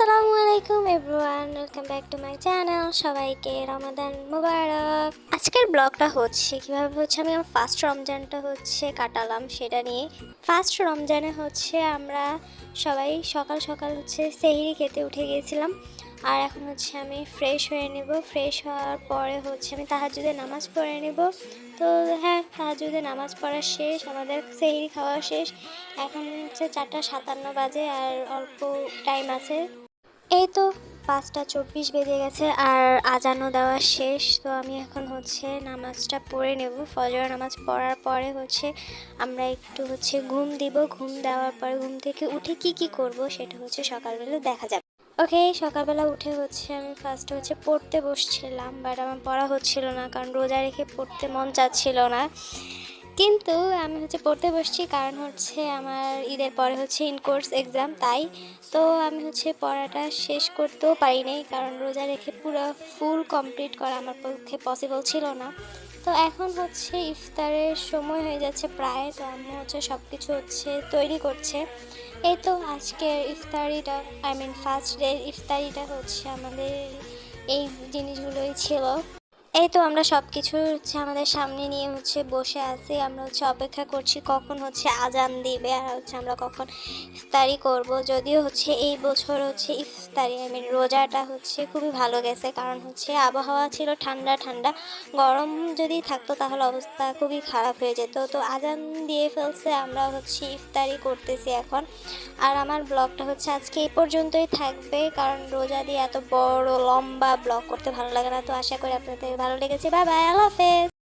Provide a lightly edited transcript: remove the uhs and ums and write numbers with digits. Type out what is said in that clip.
আসসালামু আলাইকুম everyone, welcome back to my channel. সবাইকে রমাদান মুবারক। আজকের ব্লগটা হচ্ছে কিভাবে আমি আমার ফার্স্ট রমজানটা কাটালাম সেটা নিয়ে। ফার্স্ট রমজানে আমরা সবাই সকাল সকাল সেহরি খেতে উঠে গিয়েছিলাম। আর এখন আমি ফ্রেশ হয়ে নেব। ফ্রেশ হওয়ার পরে আমি তাহাজ্জুদের নামাজ পড়ে নেব। তো হ্যাঁ, তাহাজ্জুদের নামাজ পড়া শেষ, আমাদের সেহরি খাওয়া শেষ। এখন 4:57 বাজে আর অল্প টাইম আছে। এই তো 5:24 বেজে গেছে আর আজানও দেওয়া শেষ। তো আমি এখন নামাজটা পড়ে নেব। ফজর নামাজ পড়ার পরে আমরা একটু ঘুম দিব। ঘুম দেওয়ার পরে ঘুম থেকে উঠে কি করব সেটা সকালবেলা দেখা যাবে। ওকে, সকালবেলা উঠে আমি ফার্স্টে পড়তে বসছিলাম, বাট আমার পড়া হচ্ছিল না কারণ রোজা রেখে পড়তে মন চাচ্ছিল না। কিন্তু আমি পড়তে বসছি কারণ আমার ঈদের পরে ইনকোর্স এক্সাম, তাই তো আমি পড়াটা শেষ করতেও পারি নাই কারণ রোজা রেখে পুরো ফুল কমপ্লিট করা আমার পক্ষে পসিবল ছিল না। তো এখন ইফতারের সময় হয়ে যাচ্ছে প্রায়। তো আম্মু সব কিছু তৈরি করছে। এই তো আজকের ইফতারিটা, ফার্স্ট ডে ইফতারিটা আমাদের এই জিনিসগুলোই ছিল। এই তো আমরা সব কিছু আমাদের সামনে নিয়ে বসে আছি। আমরা অপেক্ষা করছি কখন আজান দিবে আর আমরা কখন ইফতারি করব। যদিও এই বছর ইফতারি রোজাটা খুবই ভালো গেছে কারণ আবহাওয়া ছিল ঠান্ডা ঠান্ডা। গরম যদি থাকতো তাহলে অবস্থা খুবই খারাপ হয়ে যেত। তো আজান দিয়ে ফেলছে, আমরা ইফতারি করতেছি এখন। আর আমার ব্লগটা আজকে এই পর্যন্তই থাকবে কারণ রোজা দিয়ে এত বড় লম্বা ব্লগ করতে ভালো লাগে না। তো আশা করি আপনাদের ভালো লেগেছে। বাই বাই, আল্লাহ হাফেজ।